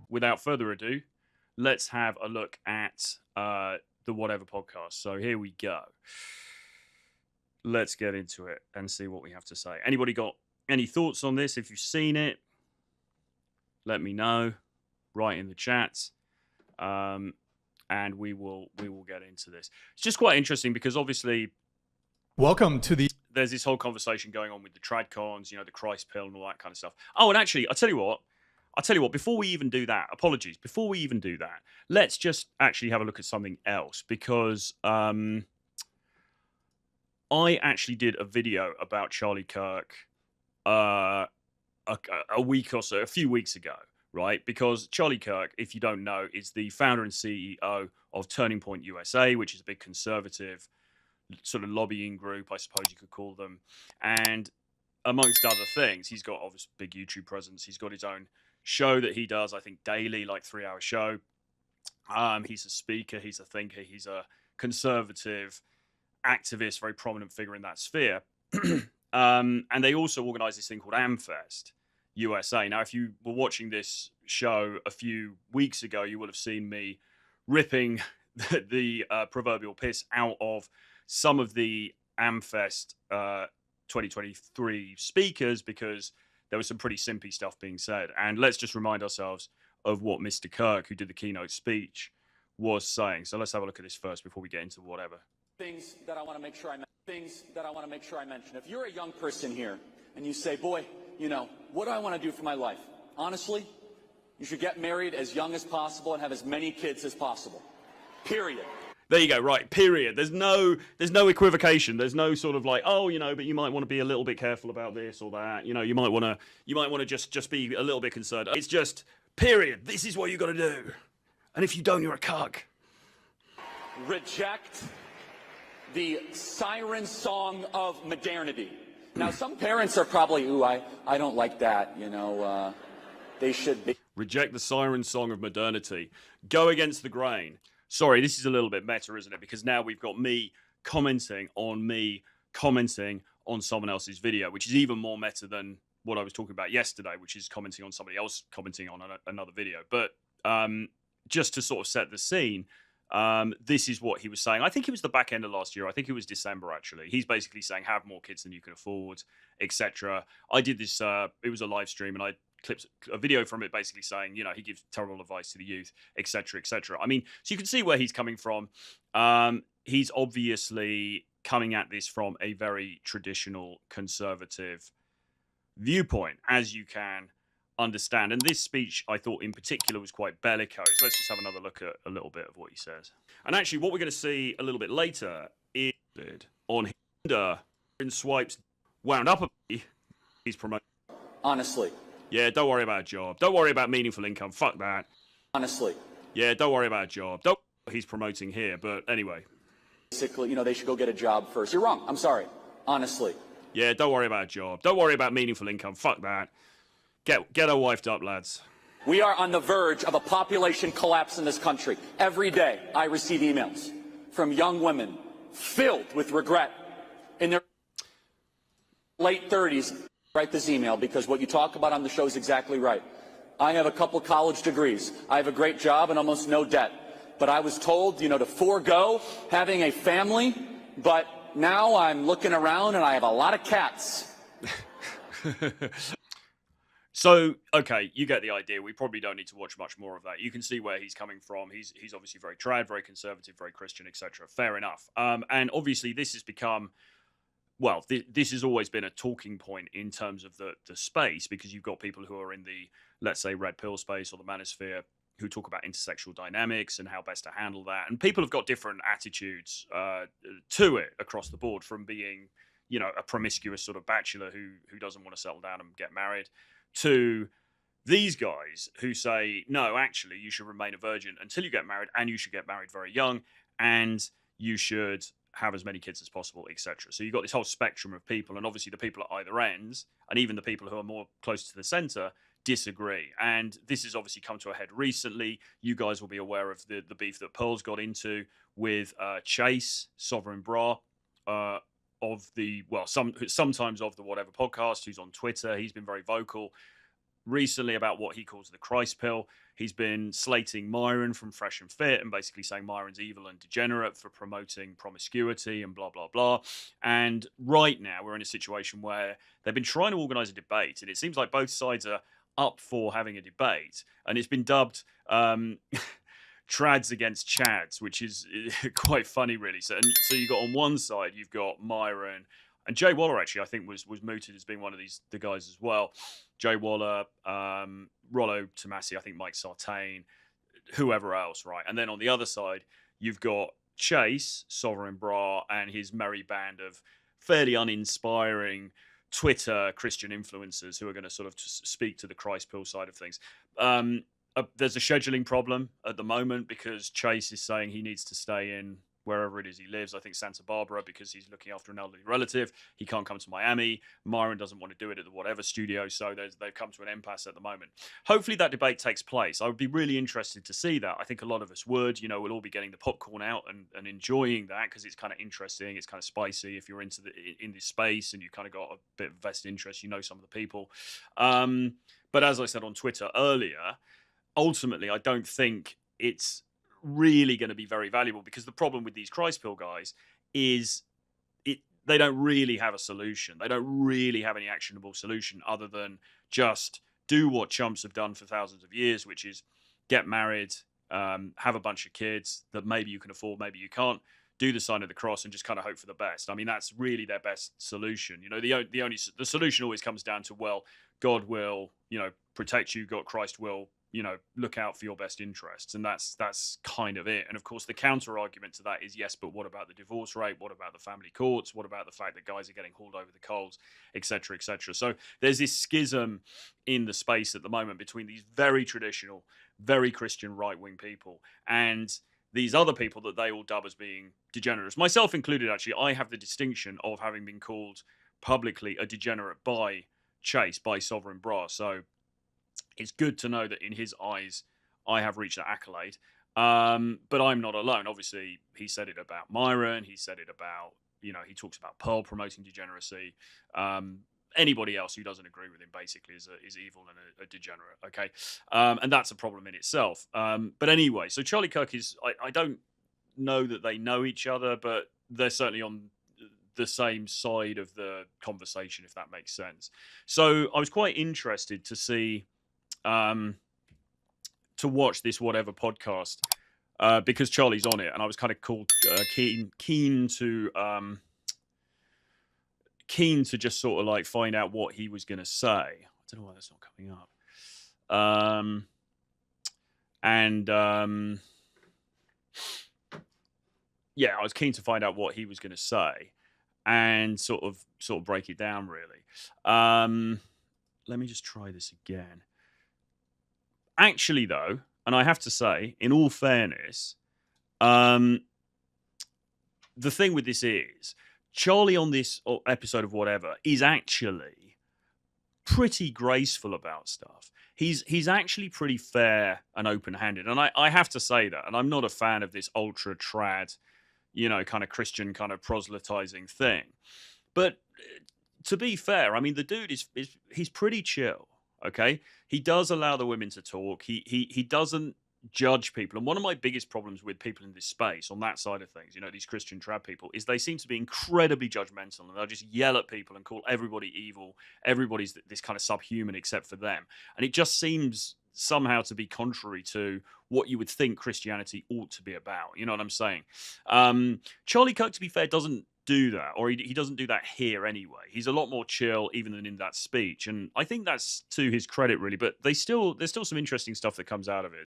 without further ado, let's have a look at the Whatever podcast. So here we go. Let's get into it and see what we have to say. Anybody got any thoughts on this? If you've seen it, let me know. Write in the chat. And we will get into this. It's just quite interesting because obviously welcome to the there's this whole conversation going on with the tradcons, the Christ pill and all that kind of stuff. Oh, and actually, I'll tell you what, before we even do that, before we even do that, let's just actually have a look at something else because I actually did a video about Charlie Kirk a few weeks ago, right? Because Charlie Kirk, if you don't know, is the founder and CEO of Turning Point USA, which is a big conservative sort of lobbying group, I suppose you could call them. And amongst other things, he's got obviously big YouTube presence. He's got his own show that he does, I think daily, like 3-hour show. He's a speaker, he's a thinker, he's a conservative activist, very prominent figure in that sphere. And they also organize this thing called Amfest USA. Now, if you were watching this show a few weeks ago, you would have seen me ripping the proverbial piss out of some of the Amfest 2023 speakers because there was some pretty simpy stuff being said. And let's just remind ourselves of what Mr. Kirk, who did the keynote speech, was saying. So let's have a look at this first before we get into whatever. Things that I want to make sure I mention. If you're a young person here and you say, boy, what do I want to do for my life? Honestly, you should get married as young as possible and have as many kids as possible. Period. There you go, right, period. There's no equivocation. There's no sort of like, oh, but you might want to be a little bit careful about this or that. You might want to just be a little bit concerned. It's just, period. This is what you got to do. And if you don't, you're a cuck. Reject the siren song of modernity. Now, some parents are probably, ooh, I don't like that, they should be. Reject the siren song of modernity. Go against the grain. Sorry, this is a little bit meta, isn't it? Because now we've got me commenting on someone else's video, which is even more meta than what I was talking about yesterday, which is commenting on somebody else commenting on another video. But just to sort of set the scene, this is what he was saying. I think it was the back end of last year. I think it was December, actually. He's basically saying, have more kids than you can afford, etc. I did this, it was a live stream, and I clipped a video from it basically saying, he gives terrible advice to the youth, etc., etc. I mean, so you can see where he's coming from. He's obviously coming at this from a very traditional conservative viewpoint, as you can understand. And this speech, I thought in particular, was quite bellicose. Let's just have another look at a little bit of what he says. And actually, what we're going to see a little bit later is on Hinder and swipes wound up a bit. He's promoting. Honestly. Yeah, don't worry about a job. Don't worry about meaningful income. Fuck that. Honestly. Yeah, don't worry about a job. Don't. He's promoting here, but anyway. Basically, they should go get a job first. You're wrong. I'm sorry. Honestly. Yeah, don't worry about a job. Don't worry about meaningful income. Fuck that. Get her wifed up, lads. We are on the verge of a population collapse in this country. Every day, I receive emails from young women filled with regret in their late 30s. Write this email because what you talk about on the show is exactly right. I have a couple college degrees. I have a great job and almost no debt. But I was told, to forego having a family. But now I'm looking around and I have a lot of cats. So, okay, you get the idea. We probably don't need to watch much more of that. You can see where he's coming from. He's obviously very trad, very conservative, very Christian, etc. Fair enough. And obviously this has become, well, this has always been a talking point in terms of the space, because you've got people who are in the, let's say, red pill space or the manosphere who talk about intersexual dynamics and how best to handle that. And people have got different attitudes to it across the board, from being, a promiscuous sort of bachelor who doesn't want to settle down and get married, to these guys who say, no, actually, you should remain a virgin until you get married, and you should get married very young, and you should have as many kids as possible, etc. So you've got this whole spectrum of people, and obviously the people at either ends, and even the people who are more close to the center, disagree. And this has obviously come to a head recently. You guys will be aware of the beef that Pearl's got into with Chase, Sovereign Bra, of the, well, sometimes of the Whatever podcast, who's on Twitter. He's been very vocal. recently about what he calls the Christ pill. He's been slating Myron from Fresh and Fit and basically saying Myron's evil and degenerate for promoting promiscuity and blah, blah, blah. And right now we're in a situation where they've been trying to organize a debate, and it seems like both sides are up for having a debate. And it's been dubbed Trads against Chads, which is quite funny, really. So you got on one side, you've got Myron, and Jay Waller, actually, I think was mooted as being one of the guys as well. Jay Waller, Rollo Tomasi, I think Mike Sartain, whoever else, right? And then on the other side, you've got Chase, Sovereign Bra, and his merry band of fairly uninspiring Twitter Christian influencers who are going to sort of speak to the Christ pill side of things. There's a scheduling problem at the moment because Chase is saying he needs to stay in wherever it is he lives. I think Santa Barbara, because he's looking after an elderly relative. He can't come to Miami. Myron doesn't want to do it at the whatever studio, so they've come to an impasse at the moment. Hopefully that debate takes place. I would be really interested to see that. I think a lot of us would. We'll all be getting the popcorn out and enjoying that because it's kind of interesting. It's kind of spicy if you're in this space and you've kind of got a bit of vested interest. Some of the people. But as I said on Twitter earlier, ultimately, I don't think it's really going to be very valuable because the problem with these Christ pill guys is they don't really have a solution. They don't really have any actionable solution other than just do what chumps have done for thousands of years, which is get married, have a bunch of kids that maybe you can afford, maybe you can't, do the sign of the cross and just kind of hope for the best. I mean, that's really their best solution. The solution always comes down to, well, God will, protect you. God, Christ will, look out for your best interests. And that's kind of it. And of course, the counter argument to that is, yes, but what about the divorce rate? What about the family courts? What about the fact that guys are getting hauled over the coals, et cetera, et cetera? So there's this schism in the space at the moment between these very traditional, very Christian right-wing people and these other people that they all dub as being degenerates. Myself included, actually. I have the distinction of having been called publicly a degenerate by Chase, by Sovereign Bra. So it's good to know that in his eyes, I have reached that accolade. But I'm not alone. Obviously, he said it about Myron. He said it about, he talks about Pearl promoting degeneracy. Anybody else who doesn't agree with him basically is evil and a degenerate. Okay. And that's a problem in itself. But anyway, so Charlie Kirk I don't know that they know each other, but they're certainly on the same side of the conversation, if that makes sense. So I was quite interested to see, to watch this whatever podcast, because Charlie's on it, and I was kind of keen to just sort of like find out what he was going to say. I don't know why that's not coming up. Yeah, I was keen to find out what he was going to say and sort of break it down, really. Let me just try this again. Actually, though, and I have to say, in all fairness, the thing with this is, Charlie on this episode of whatever is actually pretty graceful about stuff. He's actually pretty fair and open-handed. And I have to say that. And I'm not a fan of this ultra trad, kind of Christian kind of proselytizing thing. But to be fair, I mean, the dude he's pretty chill. Okay. He does allow the women to talk. He doesn't judge people. And one of my biggest problems with people in this space on that side of things, these Christian trad people, is they seem to be incredibly judgmental, and they'll just yell at people and call everybody evil. Everybody's this kind of subhuman except for them. And it just seems somehow to be contrary to what you would think Christianity ought to be about. You know what I'm saying? Charlie Kirk, to be fair, doesn't do that, or he doesn't do that here anyway. He's a lot more chill even than in that speech, and I think that's to his credit, really. But there's still some interesting stuff that comes out of it.